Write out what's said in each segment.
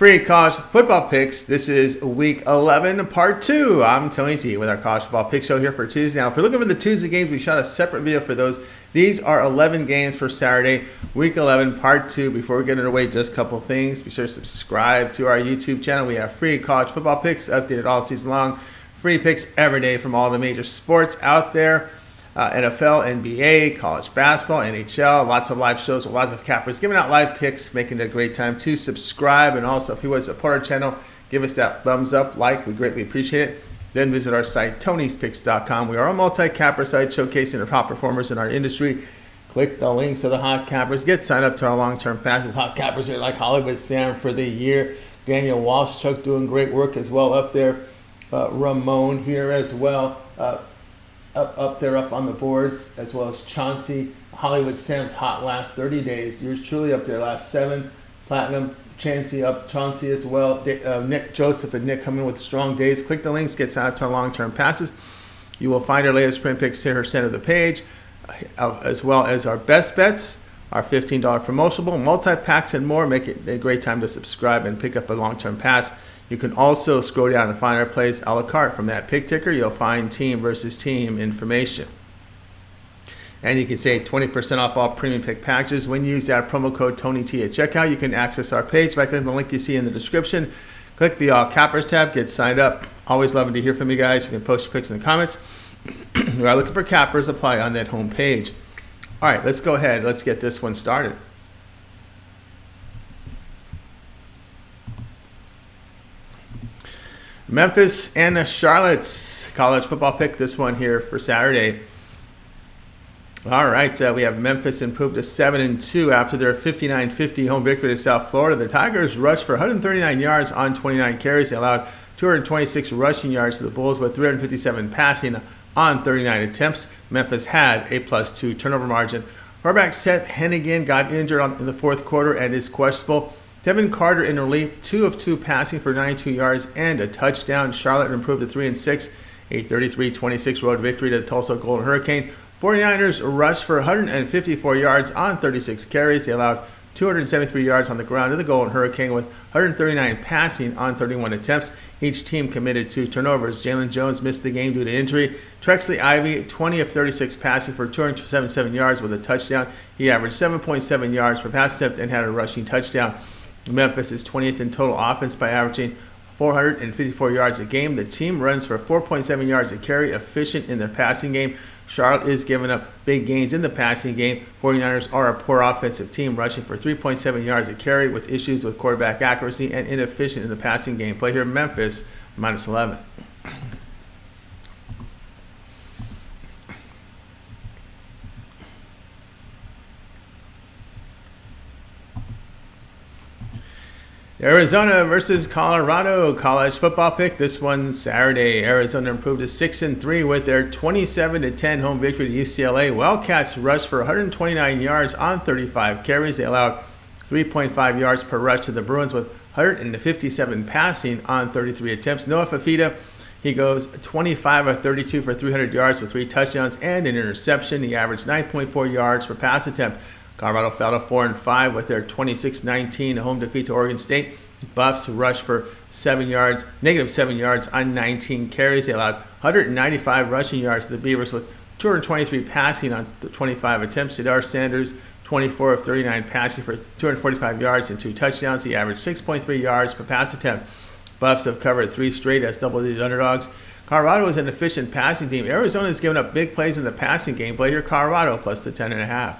Free college football picks. This is week 11, part 2. I'm Tony T with our college football pick show here for Tuesday. Now, if you're looking for the Tuesday games, we shot a separate video for those. These are 11 games for Saturday, week 11, part 2. Before we get underway, just a couple things. Be sure to subscribe to our YouTube channel. We have free college football picks updated all season long. Free picks every day from all the major sports out there. NFL, NBA, college basketball, NHL, lots of live shows with lots of cappers giving out live picks, making it a great time to subscribe. And also, if you want to support our channel, give us that thumbs up, like. We greatly appreciate it. Then visit our site, tonyspicks.com. We are a multi-capper site showcasing the top performers in our industry. Click the links to the hot cappers. Get signed up to our long-term passes. Hot cappers here like Hollywood Sam for the year. Daniel Walsh, Chuck doing great work as well up there. Ramon here as well. Up there on the boards, as well as Chauncey, Hollywood Sam's hot last 30 days. Yours truly up there last 7. Platinum, Chauncey as well. Nick, Joseph, and Nick coming with strong days. Click the links, get signed up to our long-term passes. You will find our latest print picks here center of the page, as well as our best bets, our $15 promotional, multi-packs, and more. Make it a great time to subscribe and pick up a long-term pass. You can also scroll down and find our plays a la carte. From that pick ticker, you'll find team versus team information. And you can save 20% off all premium pick packages when you use that promo code TonyT at checkout. You can access our page by clicking the link you see in the description. Click the All Cappers tab, get signed up. Always loving to hear from you guys. You can post your picks in the comments. We are looking for cappers. Apply on that home page. All right, let's go ahead. Let's get this one started. Memphis and Charlotte's college football pick, this one here for Saturday. All right, we have Memphis improved to 7-2 after their 59-50 home victory to South Florida. The Tigers rushed for 139 yards on 29 carries. They allowed 226 rushing yards to the Bulls with 357 passing on 39 attempts. Memphis had a +2 turnover margin. Quarterback Seth Hennigan got injured in the fourth quarter and is questionable. Devin Carter in relief, 2 of 2 passing for 92 yards and a touchdown. Charlotte improved to 3-6, a 33-26 road victory to the Tulsa Golden Hurricane. 49ers rushed for 154 yards on 36 carries. They allowed 273 yards on the ground to the Golden Hurricane with 139 passing on 31 attempts. Each team committed 2 turnovers. Jalen Jones missed the game due to injury. Trexley Ivy, 20 of 36 passing for 277 yards with a touchdown. He averaged 7.7 yards per pass attempt and had a rushing touchdown. Memphis is 20th in total offense by averaging 454 yards a game. The team runs for 4.7 yards a carry, efficient in their passing game. Charlotte is giving up big gains in the passing game. 49ers are a poor offensive team, rushing for 3.7 yards a carry with issues with quarterback accuracy and inefficient in the passing game. Play here Memphis, -11. Arizona versus Colorado college football pick. This one Saturday. Arizona improved to 6-3 with their 27-10 home victory to UCLA. Wildcats rushed for 129 yards on 35 carries. They allowed 3.5 yards per rush to the Bruins with 157 passing on 33 attempts. Noah Fafita, he goes 25 of 32 for 300 yards with 3 touchdowns and an interception. He averaged 9.4 yards per pass attempt. Colorado fell to 4-5 with their 26-19 home defeat to Oregon State. Buffs rushed for -7 yards on 19 carries. They allowed 195 rushing yards to the Beavers with 223 passing on 25 attempts. Jadar Sanders, 24 of 39 passing for 245 yards and 2 touchdowns. He averaged 6.3 yards per pass attempt. Buffs have covered 3 straight as double-digit underdogs. Colorado is an efficient passing team. Arizona has given up big plays in the passing game. Play here Colorado plus the 10.5.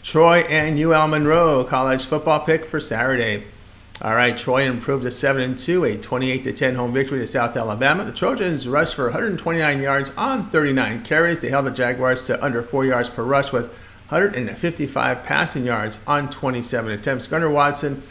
Troy and UL Monroe college football pick for Saturday. All right, Troy improved to 7-2, a 28-10 home victory to South Alabama. The Trojans rushed for 129 yards on 39 carries. They held the Jaguars to under 4 yards per rush with 155 passing yards on 27 attempts. Gunnar Watson,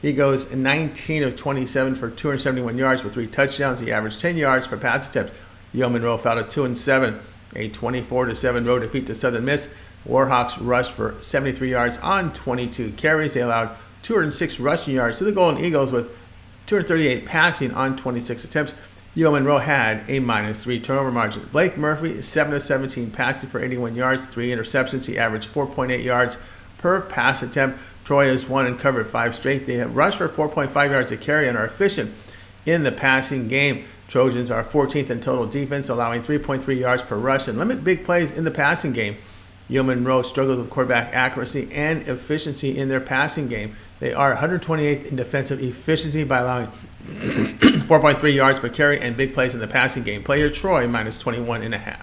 he goes 19 of 27 for 271 yards with 3 touchdowns. He averaged 10 yards per pass attempt. UL Monroe fell to 2-7, a 24-7 road defeat to Southern Miss. Warhawks rushed for 73 yards on 22 carries. They allowed 206 rushing yards to the Golden Eagles with 238 passing on 26 attempts. Monroe had a -3 turnover margin. Blake Murphy, 7 of 17 passing for 81 yards, 3 interceptions. He averaged 4.8 yards per pass attempt. Troy has won and covered 5 straight. They have rushed for 4.5 yards a carry and are efficient in the passing game. Trojans are 14th in total defense, allowing 3.3 yards per rush and limit big plays in the passing game. Monroe struggles with quarterback accuracy and efficiency in their passing game. They are 128th in defensive efficiency by allowing 4.3 yards per carry and big plays in the passing game. Player Troy -21.5.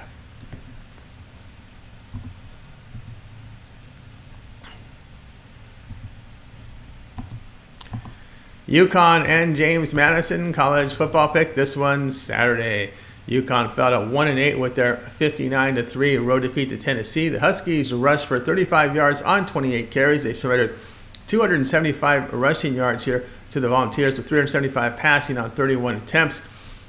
UConn and James Madison college football pick. This one Saturday. UConn fell to 1-8 with their 59-3 road defeat to Tennessee. The Huskies rushed for 35 yards on 28 carries. They surrendered 275 rushing yards here to the Volunteers with 375 passing on 31 attempts.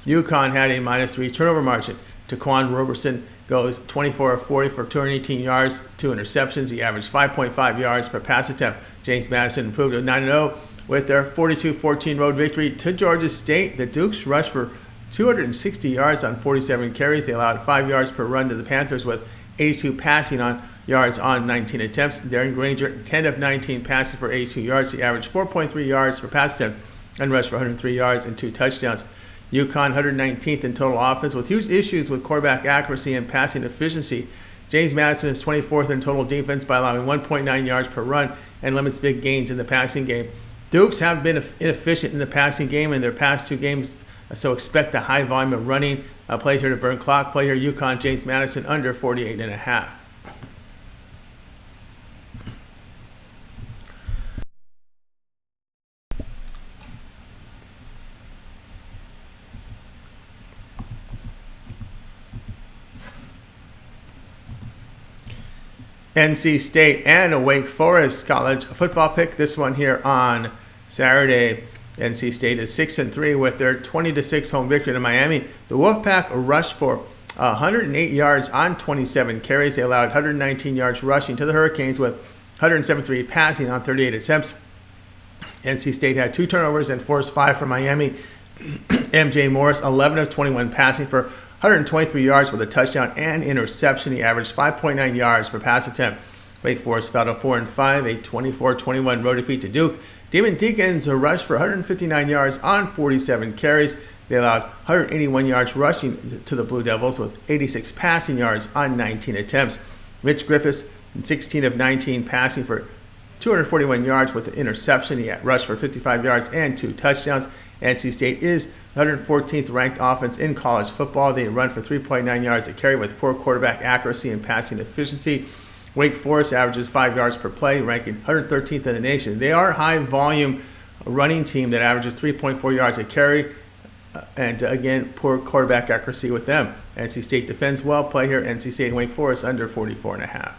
UConn had a -3 turnover margin. Taquan Roberson goes 24 of 40 for 218 yards, 2 interceptions. He averaged 5.5 yards per pass attempt. James Madison improved to 9-0 with their 42-14 road victory to Georgia State. The Dukes rushed for 260 yards on 47 carries. They allowed 5 yards per run to the Panthers with 82 passing yards on 19 attempts. Darren Granger, 10 of 19 passing for 82 yards. He averaged 4.3 yards per pass attempt and rushed for 103 yards and 2 touchdowns. UConn 119th in total offense with huge issues with quarterback accuracy and passing efficiency. James Madison is 24th in total defense by allowing 1.9 yards per run and limits big gains in the passing game. Dukes have been inefficient in the passing game in their past 2 games, so expect a high volume of running plays here to burn clock. Play here UConn James Madison under 48.5. NC State and a Wake Forest college football pick. This one here on Saturday. NC State is 6-3 with their 20-6 home victory to Miami. The Wolfpack rushed for 108 yards on 27 carries. They allowed 119 yards rushing to the Hurricanes with 173 passing on 38 attempts. NC State had 2 turnovers and forced 5 from Miami. MJ Morris, 11 of 21 passing for 123 yards with a touchdown and interception. He averaged 5.9 yards per pass attempt. Wake Forest fell to 4-5, a 24-21 road defeat to Duke. Demon Deacons rushed for 159 yards on 47 carries. They allowed 181 yards rushing to the Blue Devils with 86 passing yards on 19 attempts. Mitch Griffiths, 16 of 19 passing for 241 yards with an interception. He rushed for 55 yards and 2 touchdowns. NC State is 114th ranked offense in college football. They run for 3.9 yards a carry with poor quarterback accuracy and passing efficiency. Wake Forest averages 5 yards per play, ranking 113th in the nation. They are a high-volume running team that averages 3.4 yards a carry, and again, poor quarterback accuracy with them. NC State defends well. Play here, NC State and Wake Forest under 44.5.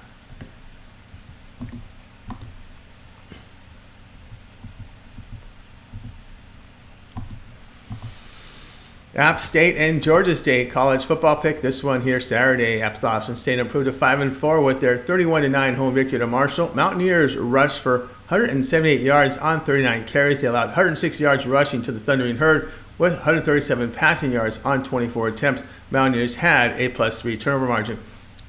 App State and Georgia State college football pick. This one here Saturday. Appalachian St improved to 5-4 with their 31-9 home victory to Marshall. Mountaineers rushed for 178 yards on 39 carries. They allowed 106 yards rushing to the Thundering Herd with 137 passing yards on 24 attempts. Mountaineers had a +3 turnover margin.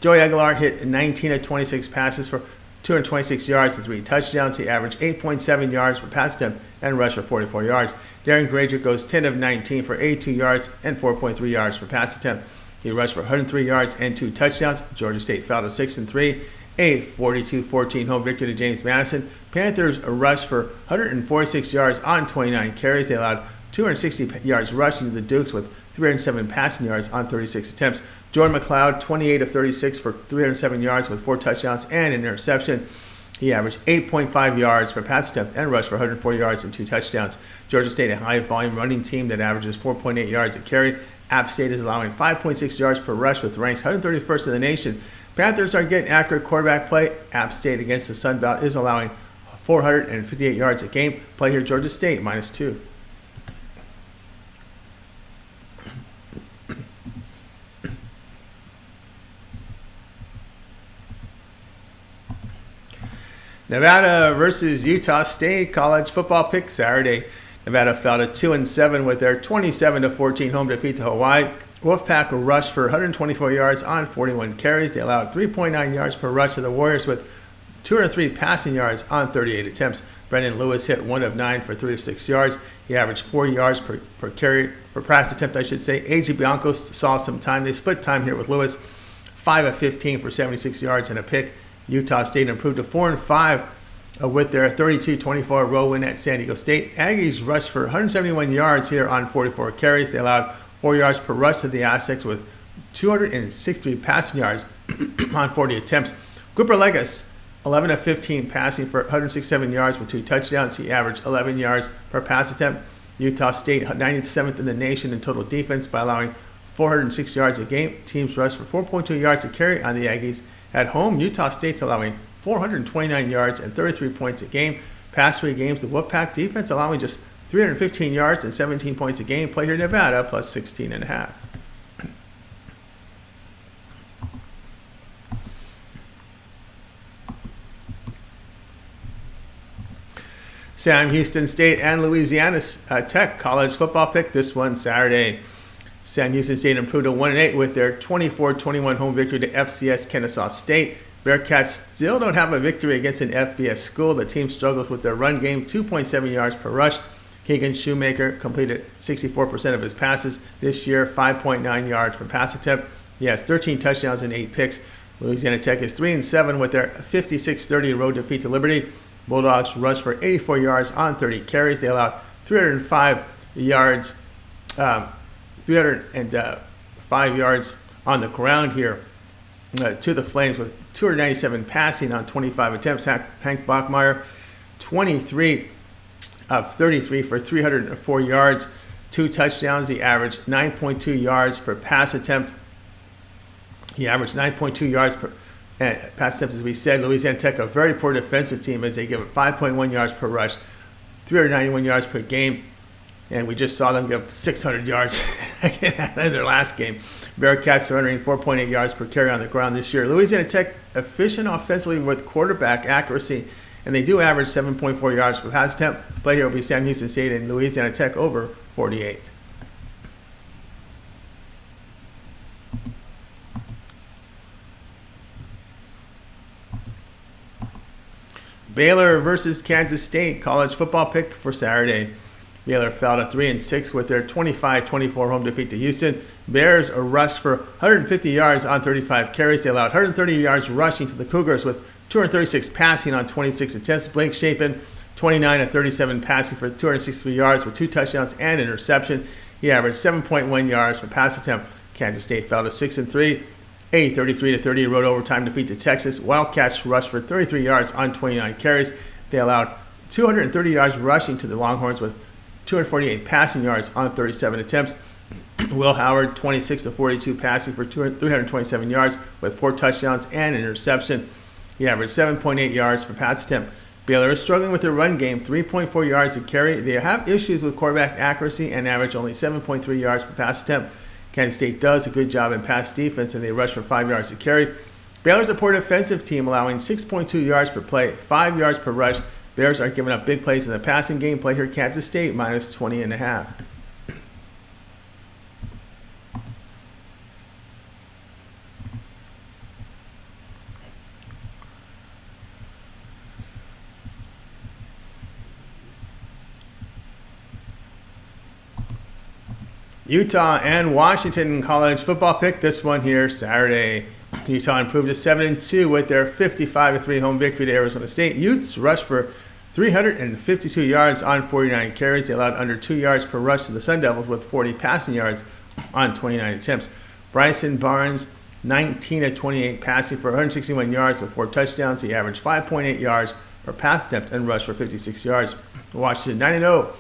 Joey Aguilar hit 19 of 26 passes for 226 yards and 3 touchdowns. He averaged 8.7 yards per pass attempt and rushed for 44 yards. Darren Granger goes 10 of 19 for 82 yards and 4.3 yards per pass attempt. He rushed for 103 yards and 2 touchdowns. Georgia State fell to 6-3, a 42-14 home victory to James Madison. Panthers rushed for 146 yards on 29 carries. They allowed 260 yards rushing to the Dukes with 307 passing yards on 36 attempts. Jordan McLeod, 28 of 36 for 307 yards with 4 touchdowns and an interception. He averaged 8.5 yards per pass attempt and rushed for 104 yards and 2 touchdowns. Georgia State, a high-volume running team that averages 4.8 yards a carry. App State is allowing 5.6 yards per rush with ranks 131st in the nation. Panthers are getting accurate quarterback play. App State against the Sun Belt is allowing 458 yards a game. Play here Georgia State -2. Nevada versus Utah State college football pick Saturday. Nevada fell to 2-7 with their 27-14 home defeat to Hawaii. Wolfpack rushed for 124 yards on 41 carries. They allowed 3.9 yards per rush to the Warriors with 203 passing yards on 38 attempts. Brendan Lewis hit 1 of 9 for 306 yards. He averaged 4 yards per pass attempt, AJ Bianco saw some time. They split time here with Lewis. 5 of 15 for 76 yards and a pick. Utah State improved to 4-5 with their 32-24 road win at San Diego State. Aggies rushed for 171 yards here on 44 carries. They allowed 4 yards per rush to the Aztecs with 263 passing yards on 40 attempts. Cooper Legas, 11 of 15 passing for 167 yards with 2 touchdowns. He averaged 11 yards per pass attempt. Utah State 97th in the nation in total defense by allowing 406 yards a game. Teams rushed for 4.2 yards a carry on the Aggies. At home, Utah State's allowing 429 yards and 33 points a game. Past 3 games, the Wolfpack defense allowing just 315 yards and 17 points a game. Play here Nevada plus 16.5. Sam Houston State and Louisiana Tech college football pick. This one Saturday. Sam Houston State improved to 1-8 with their 24-21 home victory to FCS Kennesaw State. Bearcats still don't have a victory against an FBS school. The team struggles with their run game, 2.7 yards per rush. Keegan Shoemaker completed 64% of his passes this year, 5.9 yards per pass attempt. He has 13 touchdowns and 8 picks. Louisiana Tech is 3-7 with their 56-30 road defeat to Liberty. Bulldogs rushed for 84 yards on 30 carries. They allowed 305 yards on the ground here to the Flames with 297 passing on 25 attempts. Hank Bachmeier, 23 of 33 for 304 yards, 2 touchdowns. He averaged 9.2 yards per pass attempt. Pass attempts, as we said. Louisiana Tech, a very poor defensive team as they give it 5.1 yards per rush, 391 yards per game. And we just saw them give 600 yards in their last game. Bearcats are entering 4.8 yards per carry on the ground this year. Louisiana Tech efficient offensively with quarterback accuracy, and they do average 7.4 yards per pass attempt. Play here will be Sam Houston State and Louisiana Tech over 48. Baylor versus Kansas State college football pick for Saturday. Baylor fell to 3-6 with their 25-24 home defeat to Houston. Bears are rushed for 150 yards on 35 carries. They allowed 130 yards rushing to the Cougars with 236 passing on 26 attempts. Blake Shapen, 29 of 37 passing for 263 yards with 2 touchdowns and interception. He averaged 7.1 yards per pass attempt. Kansas State fell to 6-3. A 33-30 road overtime defeat to Texas. Wildcats rushed for 33 yards on 29 carries. They allowed 230 yards rushing to the Longhorns with 248 passing yards on 37 attempts. Will Howard, 26 of 42 passing for 327 yards with 4 touchdowns and an interception. He averaged 7.8 yards per pass attempt. Baylor is struggling with their run game, 3.4 yards a carry. They have issues with quarterback accuracy and average only 7.3 yards per pass attempt. Kansas State does a good job in pass defense, and they rush for 5 yards a carry. Baylor's a poor defensive team, allowing 6.2 yards per play, 5 yards per rush. Bears are giving up big plays in the passing game. Play here Kansas State minus 20.5. Utah and Washington college football pick. This one here Saturday. Utah improved to 7-2 with their 55-3 home victory to Arizona State. Utes rushed for 352 yards on 49 carries. They allowed under 2 yards per rush to the Sun Devils with 40 passing yards on 29 attempts. Bryson Barnes, 19 of 28 passing for 161 yards with 4 touchdowns. He averaged 5.8 yards per pass attempt and rushed for 56 yards. Washington 9-0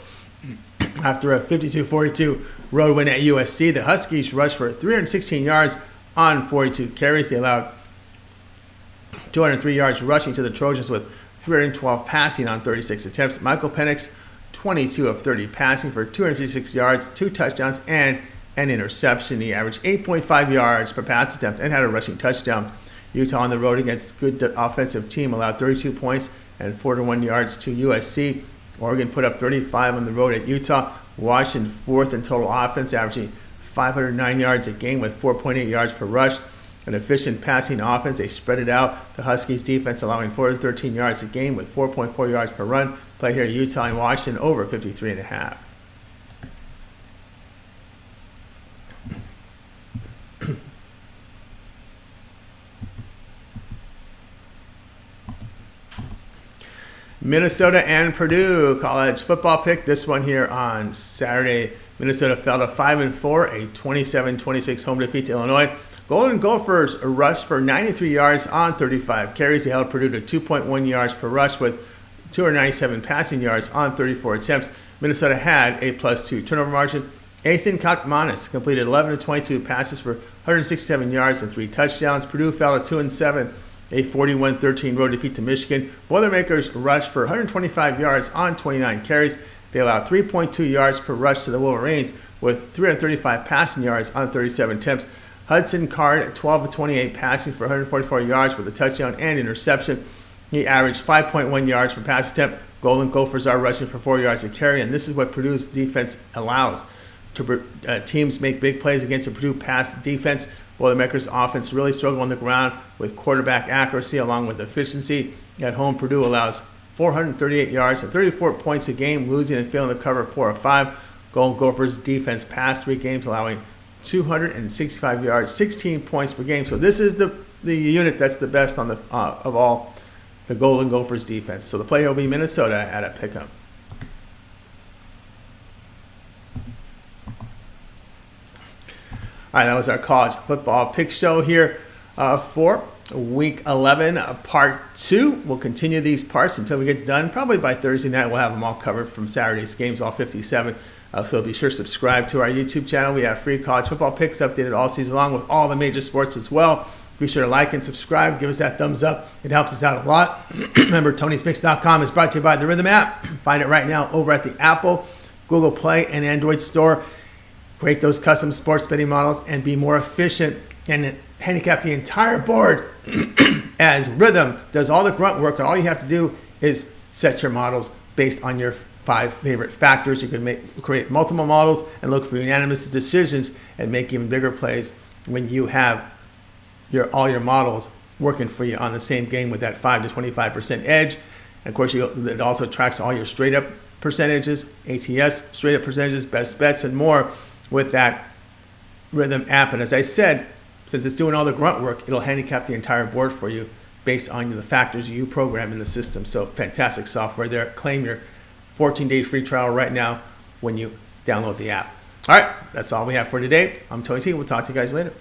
after a 52-42 road win at USC. The Huskies rushed for 316 yards on 42 carries. They allowed 203 yards rushing to the Trojans with 312 passing on 36 attempts. Michael Penix, 22 of 30 passing for 256 yards, 2 touchdowns, and an interception. He averaged 8.5 yards per pass attempt and had a rushing touchdown. Utah on the road against good offensive team allowed 32 points and 41 yards to USC. Oregon put up 35 on the road at Utah. Washington fourth in total offense, averaging 509 yards a game with 4.8 yards per rush. An efficient passing offense. They spread it out. The Huskies defense allowing 413 yards a game with 4.4 yards per run. Play here Utah and Washington over 53.5. Minnesota and Purdue college football pick. This one here on Saturday. Minnesota fell to 5-4, a 27-26 home defeat to Illinois. Golden Gophers rushed for 93 yards on 35 carries. They held Purdue to 2.1 yards per rush with 297 passing yards on 34 attempts. Minnesota had a +2 turnover margin. Ethan Kakmanis completed 11 of 22 passes for 167 yards and 3 touchdowns. Purdue fell to 2-7, a 41-13 road defeat to Michigan. Boilermakers rushed for 125 yards on 29 carries. They allowed 3.2 yards per rush to the Wolverines with 335 passing yards on 37 attempts. Hudson Card, 12 of 28 passing for 144 yards with a touchdown and interception. He averaged 5.1 yards per pass attempt. Golden Gophers are rushing for 4 yards a carry, and this is what Purdue's defense allows. Teams make big plays against a Purdue pass defense. Boilermakers' offense really struggle on the ground with quarterback accuracy along with efficiency. At home, Purdue allows 438 yards and 34 points a game, losing and failing to cover 4 of 5. Golden Gophers' defense past 3 games allowing 265 yards, 16 points per game. So this is the unit that's the best on the of all the Golden Gophers defense. So the player will be Minnesota at a pick'em. All right, that was our college football pick show here for Week 11, Part 2. We'll continue these parts until we get done. Probably by Thursday night, we'll have them all covered from Saturday's games, all 57. So be sure to subscribe to our YouTube channel. We have free college football picks updated all season long with all the major sports as well. Be sure to like and subscribe. Give us that thumbs up. It helps us out a lot. Remember, Tony'sPicks.com is brought to you by the Rhythm app. Find it right now over at the Apple, Google Play, and Android store. Create those custom sports betting models and be more efficient and handicap the entire board as Rhythm does all the grunt work. And all you have to do is set your models based on your 5 favorite factors. You can create multiple models and look for unanimous decisions and make even bigger plays when you have all your models working for you on the same game with that 5 to 25% edge. And of course, it also tracks all your straight up percentages, ATS, straight up percentages, best bets, and more with that Rhythm app. And as I said, since it's doing all the grunt work, it'll handicap the entire board for you based on the factors you program in the system. So fantastic software there. Claim your 14-day free trial right now when you download the app. All right, that's all we have for today. I'm Tony T. We'll talk to you guys later.